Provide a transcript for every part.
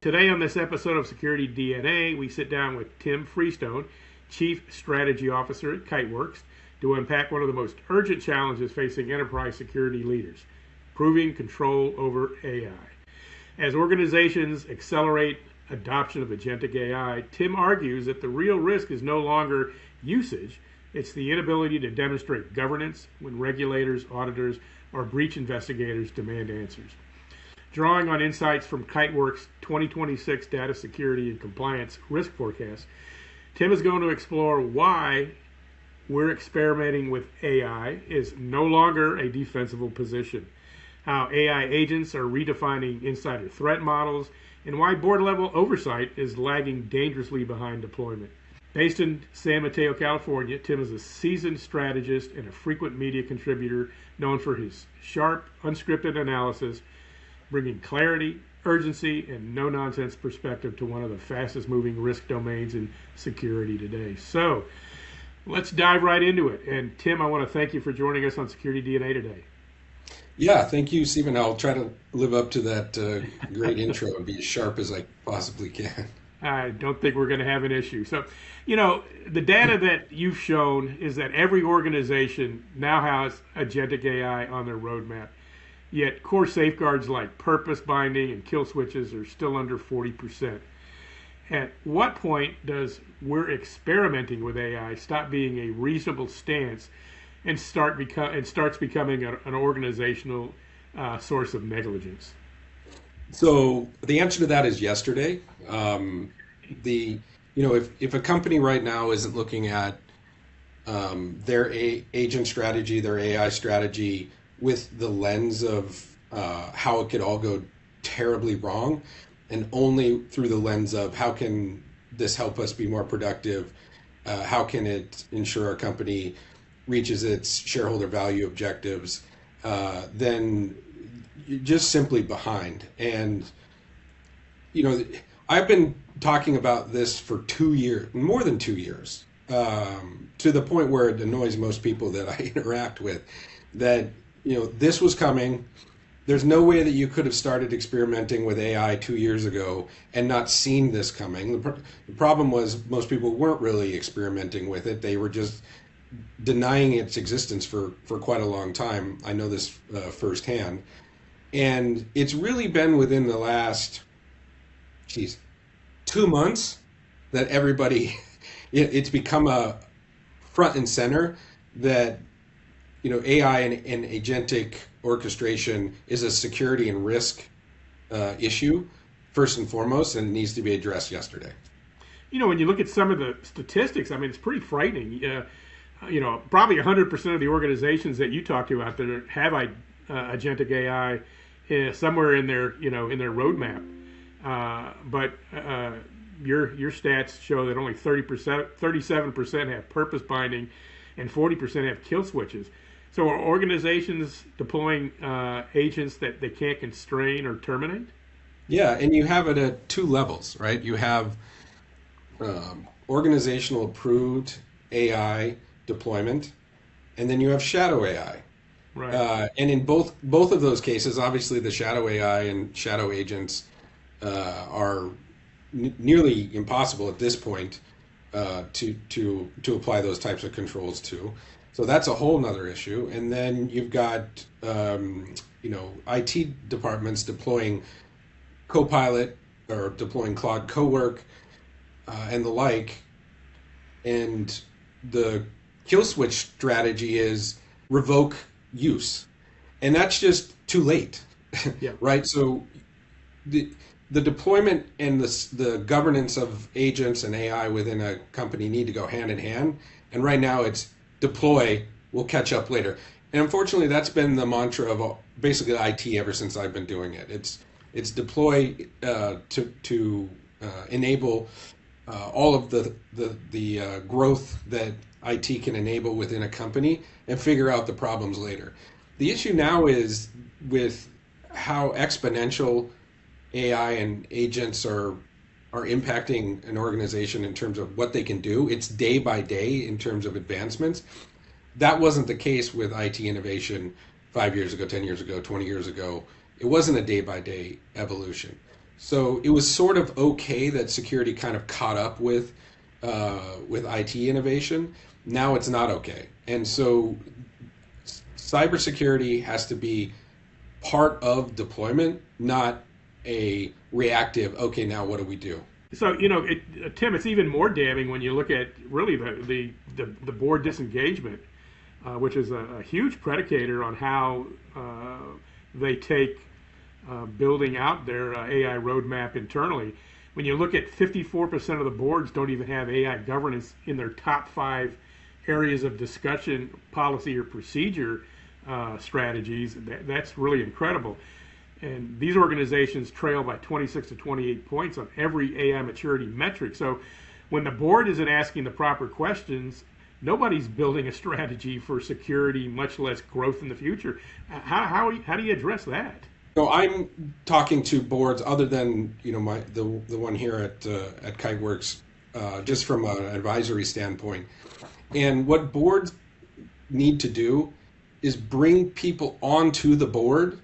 Today on this episode of Security DNA, we sit down with Tim Freestone, Chief Strategy Officer at Kiteworks, to unpack one of the most urgent challenges facing enterprise security leaders, proving control over AI. As organizations accelerate adoption of agentic AI, Tim argues that the real risk is no longer usage, it's the inability to demonstrate governance when regulators, auditors, or breach investigators demand answers. Drawing on insights from Kiteworks' 2026 Data Security and Compliance Risk Forecast, Tim is going to explore why we're experimenting with AI is no longer a defensible position, how AI agents are redefining insider threat models, and why board-level oversight is lagging dangerously behind deployment. Based in San Mateo, California, Tim is a seasoned strategist and a frequent media contributor known for his sharp, unscripted analysis, bringing clarity, urgency, and no-nonsense perspective to one of the fastest-moving risk domains in security today. So, let's dive right into it. And Tim, I want to thank you for joining us on Security DNA today. Yeah, thank you, Stephen. I'll try to live up to that great intro and be as sharp as I possibly can. I don't think we're going to have an issue. So, the data that you've shown is that every organization now has agentic AI on their roadmap. Yet core safeguards like purpose binding and kill switches are still under 40%. At what point does we're experimenting with AI stop being a reasonable stance and starts becoming an organizational source of negligence? So the answer to that is yesterday. If a company right now isn't looking at their agent strategy, their AI strategy with the lens of how it could all go terribly wrong, and only through the lens of how can this help us be more productive, how can it ensure our company reaches its shareholder value objectives, then you're just simply behind. And I've been talking about this for 2 years, more than 2 years, to the point where it annoys most people that I interact with, that this was coming. There's no way that you could have started experimenting with AI 2 years ago and not seen this coming. The problem was most people weren't really experimenting with it. They were just denying its existence for quite a long time. I know this firsthand. And it's really been within the last, 2 months that everybody, it's become a front and center that AI and agentic orchestration is a security and risk issue, first and foremost, and needs to be addressed yesterday. When you look at some of the statistics, it's pretty frightening. Probably 100% of the organizations that you talk to out there have agentic AI somewhere in their roadmap. But your stats show that only 37% have purpose binding, and 40% have kill switches. So are organizations deploying agents that they can't constrain or terminate? Yeah, and you have it at two levels, right? You have organizational approved AI deployment, and then you have shadow AI. Right. And in both of those cases, obviously the shadow AI and shadow agents are nearly impossible at this point to apply those types of controls to. So that's a whole nother issue. And then you've got, IT departments deploying Copilot or deploying Claude Cowork and the like. And the kill switch strategy is revoke use. And that's just too late, Yeah. right? So the deployment and the governance of agents and AI within a company need to go hand in hand. And right now it's deploy, we'll catch up later. And unfortunately, that's been the mantra of basically IT ever since I've been doing it. It's deploy to enable all of the growth that IT can enable within a company and figure out the problems later. The issue now is with how exponential AI and agents are impacting an organization in terms of what they can do. It's day by day in terms of advancements. That wasn't the case with IT innovation 5 years ago, 10 years ago, 20 years ago. It wasn't a day by day evolution. So it was sort of okay that security kind of caught up with IT innovation. Now it's not okay. And so cybersecurity has to be part of deployment, not a reactive, okay, now what do we do? So, Tim, it's even more damning when you look at really the board disengagement, which is a huge predicator on how they take building out their AI roadmap internally. When you look at 54% of the boards don't even have AI governance in their top 5 areas of discussion, policy or procedure strategies, that's really incredible. And these organizations trail by 26 to 28 points on every AI maturity metric. So when the board isn't asking the proper questions, nobody's building a strategy for security, much less growth in the future. How do you address that? So I'm talking to boards other than the one here at Kiteworks, just from an advisory standpoint. And what boards need to do is bring people onto the board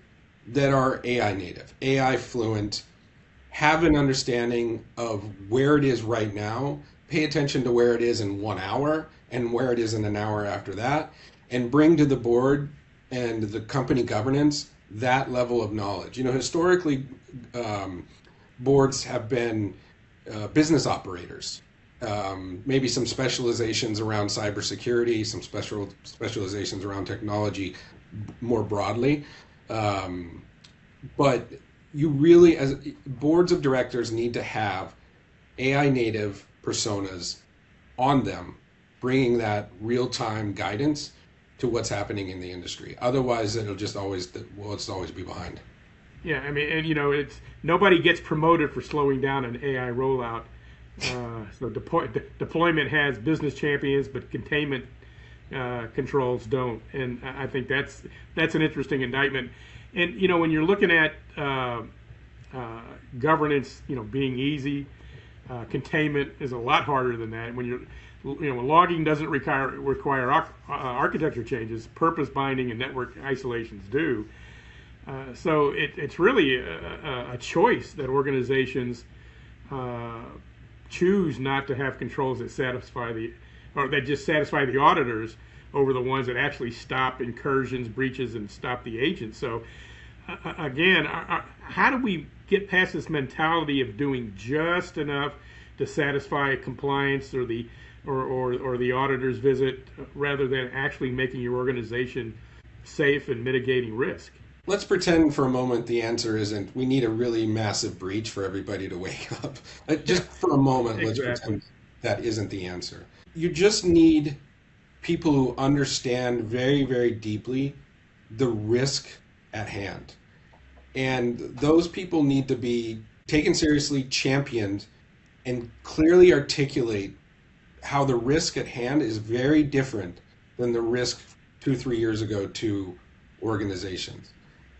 that are AI native, AI fluent, have an understanding of where it is right now, pay attention to where it is in 1 hour and where it is in an hour after that, and bring to the board and the company governance that level of knowledge. Historically, boards have been business operators, maybe some specializations around cybersecurity, some specializations around technology more broadly. But you really, as boards of directors, need to have AI native personas on them, bringing that real-time guidance to what's happening in the industry. Otherwise, it's always be behind. Yeah, I mean, and it's nobody gets promoted for slowing down an AI rollout. So deployment has business champions, but containment controls don't. And I think that's an interesting indictment. And when you're looking at governance, being easy, containment is a lot harder than that. When logging doesn't require architecture changes, purpose binding and network isolations do. So it's really a choice that organizations choose not to have controls that just satisfy the auditors over the ones that actually stop incursions, breaches, and stop the agents. So again, how do we get past this mentality of doing just enough to satisfy compliance or the auditor's visit, rather than actually making your organization safe and mitigating risk? Let's pretend for a moment the answer isn't we need a really massive breach for everybody to wake up. Just for a moment, exactly. Let's pretend that isn't the answer. You just need people who understand very, very deeply the risk at hand. And those people need to be taken seriously, championed, and clearly articulate how the risk at hand is very different than the risk 2-3 years ago to organizations.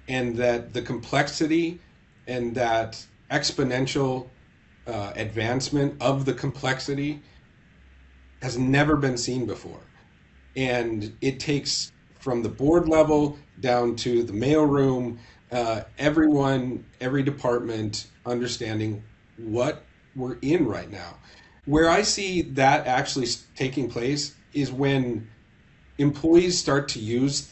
And that the complexity and that exponential advancement of the complexity has never been seen before. And it takes from the board level down to the mailroom, everyone, every department understanding what we're in right now. Where I see that actually taking place is when employees start to use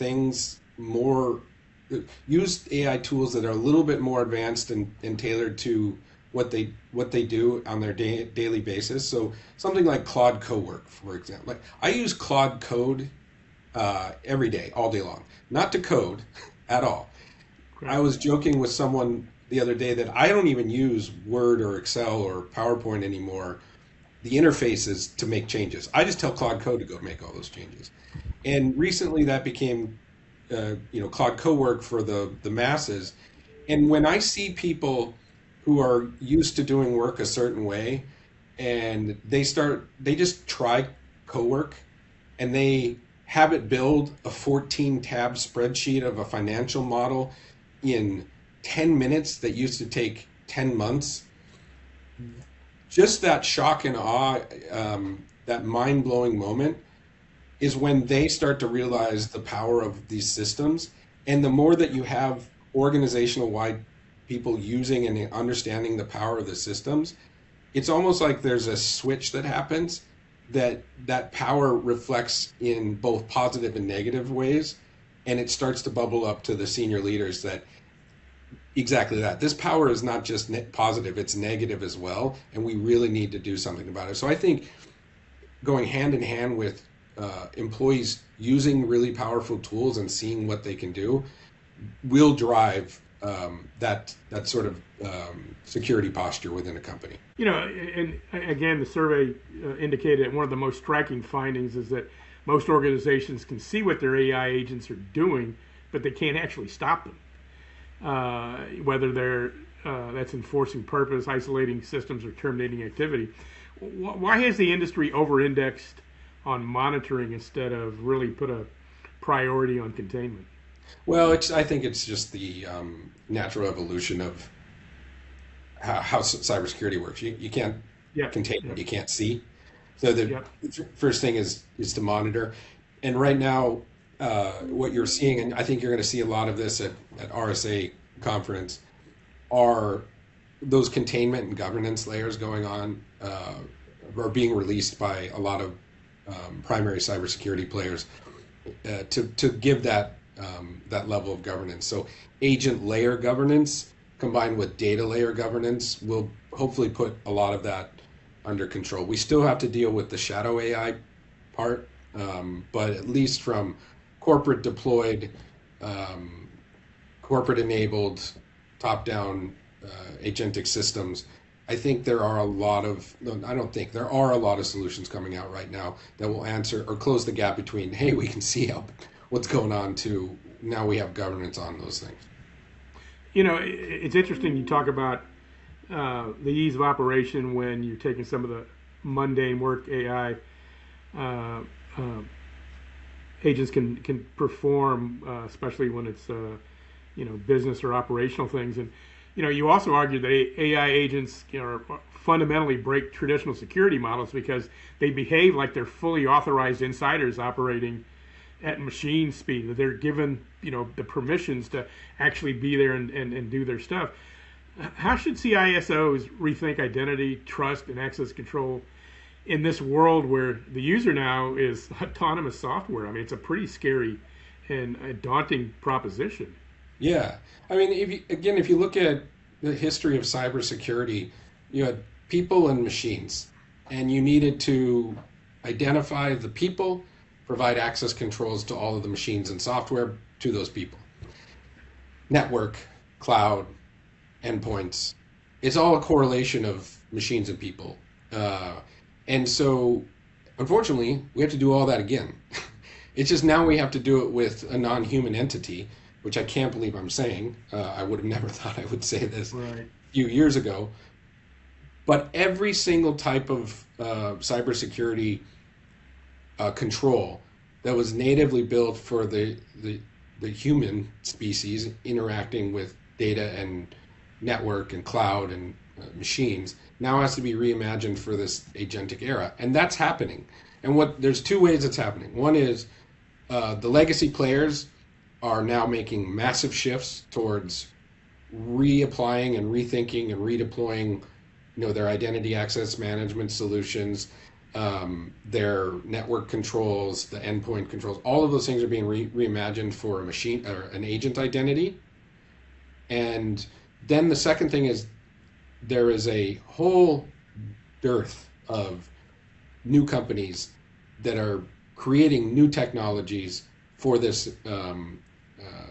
AI tools that are a little bit more advanced and tailored to what they do on their daily basis. So something like Claude Cowork, for example. Like I use Claude Code every day, all day long. Not to code at all. I was joking with someone the other day that I don't even use Word or Excel or PowerPoint anymore, the interfaces, to make changes. I just tell Claude Code to go make all those changes. And recently that became Claude Cowork for the masses. And when I see people who are used to doing work a certain way and they just try Cowork and they have it build a 14-tab spreadsheet of a financial model in 10 minutes that used to take 10 months, just that shock and awe, that mind-blowing moment is when they start to realize the power of these systems. And the more that you have organizational-wide people using and understanding the power of the systems, it's almost like there's a switch that happens that power reflects in both positive and negative ways, and it starts to bubble up to the senior leaders that exactly that. This power is not just positive, it's negative as well, and we really need to do something about it. So I think going hand in hand with employees using really powerful tools and seeing what they can do will drive that sort of security posture within a company. You know, and again, the survey indicated that one of the most striking findings is that most organizations can see what their AI agents are doing, but they can't actually stop them. Whether they're that's enforcing purpose, isolating systems, or terminating activity. Why has the industry over-indexed on monitoring instead of really put a priority on containment? Well, I think it's just the natural evolution of how cybersecurity works. You can't contain what you can't see. So the first thing is to monitor. And right now, what you're seeing, and I think you're going to see a lot of this at RSA Conference, are those containment and governance layers going on, are being released by a lot of primary cybersecurity players to give that level of governance. So agent layer governance combined with data layer governance will hopefully put a lot of that under control. We still have to deal with the shadow AI part, but at least from corporate deployed, corporate enabled, top-down agentic systems, I think there are a lot of, I don't think, there are a lot of solutions coming out right now that will answer or close the gap between, hey, we can see what's going on, to now we have governance on those things. You know, it's interesting you talk about the ease of operation when you're taking some of the mundane work AI agents can perform, especially when it's business or operational things. And you also argue that AI agents fundamentally break traditional security models because they behave like they're fully authorized insiders operating at machine speed, that they're given the permissions to actually be there and do their stuff. How should CISOs rethink identity, trust, and access control in this world where the user now is autonomous software? I mean, it's a pretty scary and a daunting proposition. Yeah, I mean, if you look at the history of cybersecurity, you had people and machines, and you needed to identify the people, provide access controls to all of the machines and software to those people. Network, cloud, endpoints, it's all a correlation of machines and people. And so, unfortunately, we have to do all that again. It's just now we have to do it with a non-human entity, which I can't believe I'm saying. I would have never thought I would say this a few years ago. But every single type of cybersecurity control that was natively built for the human species interacting with data and network and cloud and machines now has to be reimagined for this agentic era. And that's happening. And there's two ways it's happening. One is the legacy players are now making massive shifts towards reapplying and rethinking and redeploying their identity access management solutions, their network controls, the endpoint controls. All of those things are being reimagined for a machine or an agent identity. And then the second thing is there is a whole dearth of new companies that are creating new technologies for this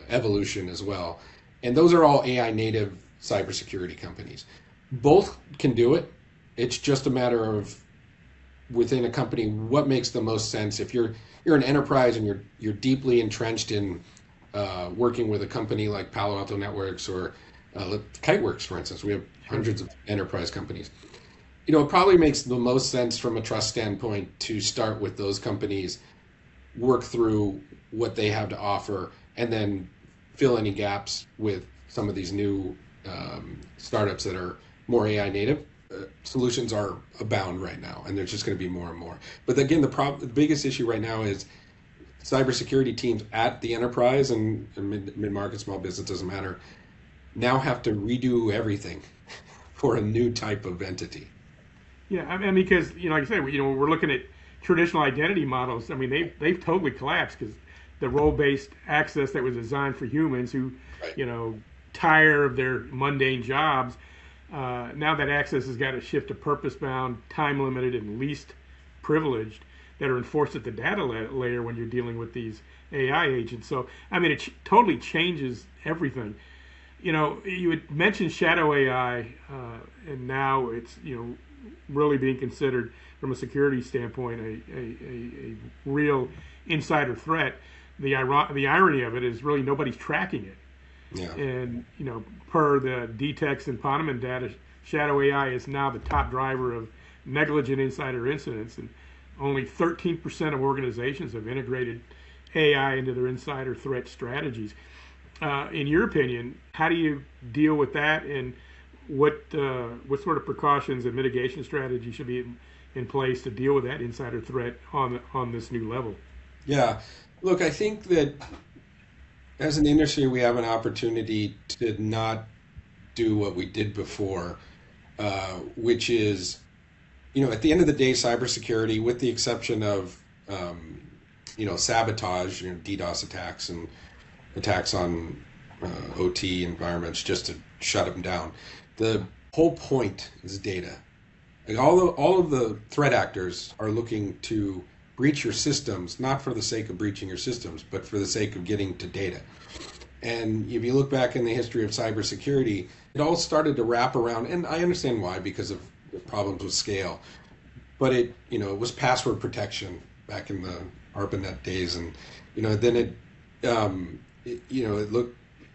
evolution as well. And those are all AI native cybersecurity companies. Both can do it. It's just a matter of within a company what makes the most sense. If you're an enterprise and you're deeply entrenched in working with a company like Palo Alto Networks or Kiteworks, for instance, we have hundreds of enterprise companies. It probably makes the most sense from a trust standpoint to start with those companies, work through what they have to offer, and then fill any gaps with some of these new startups that are more AI native. Solutions are abound right now, and there's just going to be more and more. But again, the biggest issue right now is cybersecurity teams at the enterprise and mid-market, small business, doesn't matter, now have to redo everything for a new type of entity. Yeah, I mean, because like I said, we're looking at traditional identity models. I mean, they've totally collapsed because the role-based access that was designed for humans who, Right. tire of their mundane jobs. Now that access has got to shift to purpose-bound, time-limited, and least privileged that are enforced at the data layer when you're dealing with these AI agents. So, I mean, it totally changes everything. You had mentioned shadow AI, and now it's really being considered from a security standpoint a real insider threat. The irony of it is really nobody's tracking it. Yeah. And per the DTEX and Ponemon data, shadow AI is now the top driver of negligent insider incidents, and only 13% of organizations have integrated AI into their insider threat strategies. In your opinion, how do you deal with that, and what sort of precautions and mitigation strategies should be in place to deal with that insider threat on this new level? Yeah. Look, I think that as an industry, we have an opportunity to not do what we did before, which is, at the end of the day, cybersecurity, with the exception of, sabotage, DDoS attacks and attacks on OT environments just to shut them down. The whole point is data. Like all of the threat actors are looking to breach your systems, not for the sake of breaching your systems, but for the sake of getting to data. And if you look back in the history of cybersecurity, it all started to wrap around, and I understand why, because of the problems with scale. But it was password protection back in the ARPANET days, and then you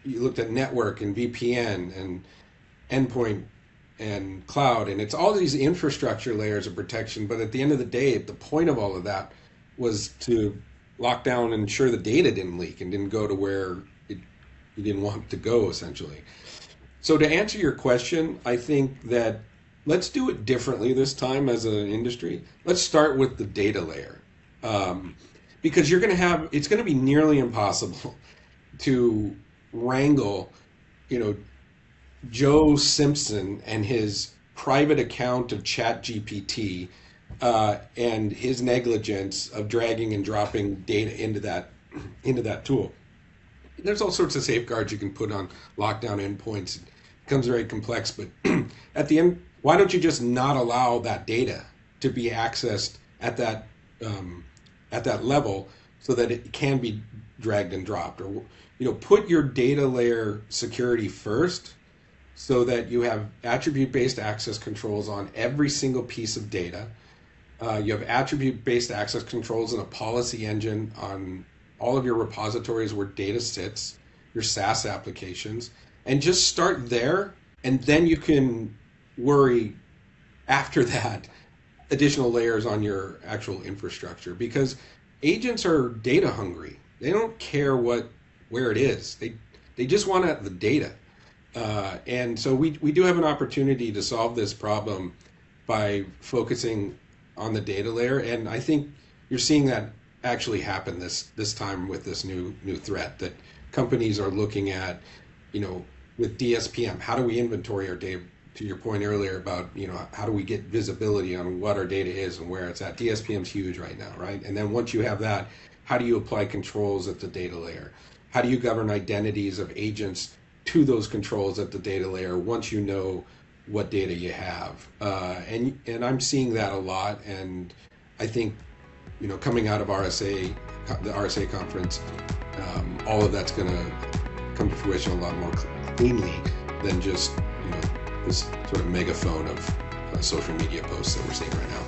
looked at network and VPN and endpoint and cloud, and it's all these infrastructure layers of protection. But at the end of the day, the point of all of that was to lock down and ensure the data didn't leak and didn't go to where you didn't want it to go, essentially. So to answer your question, I think that let's do it differently this time as an industry. Let's start with the data layer, because it's going to be nearly impossible to wrangle, Joe Simpson and his private account of ChatGPT and his negligence of dragging and dropping data into that tool. There's all sorts of safeguards you can put on lockdown endpoints. It becomes very complex, but at the end, why don't you just not allow that data to be accessed at that level so that it can be dragged and dropped? Or put your data layer security first, so that you have attribute-based access controls on every single piece of data. You have attribute-based access controls and a policy engine on all of your repositories where data sits, your SaaS applications, and just start there, and then you can worry after that additional layers on your actual infrastructure, because agents are data hungry. They don't care where it is. They just want the data. And so we do have an opportunity to solve this problem by focusing on the data layer, and I think you're seeing that actually happen this time with this new threat that companies are looking at, with DSPM. How do we inventory our data? To your point earlier about, how do we get visibility on what our data is and where it's at? DSPM is huge right now, right? And then once you have that, how do you apply controls at the data layer? How do you govern identities of agents to those controls at the data layer once you know what data you have? And I'm seeing that a lot, and I think, coming out of the RSA Conference, all of that's going to come to fruition a lot more cleanly than just, this sort of megaphone of social media posts that we're seeing right now.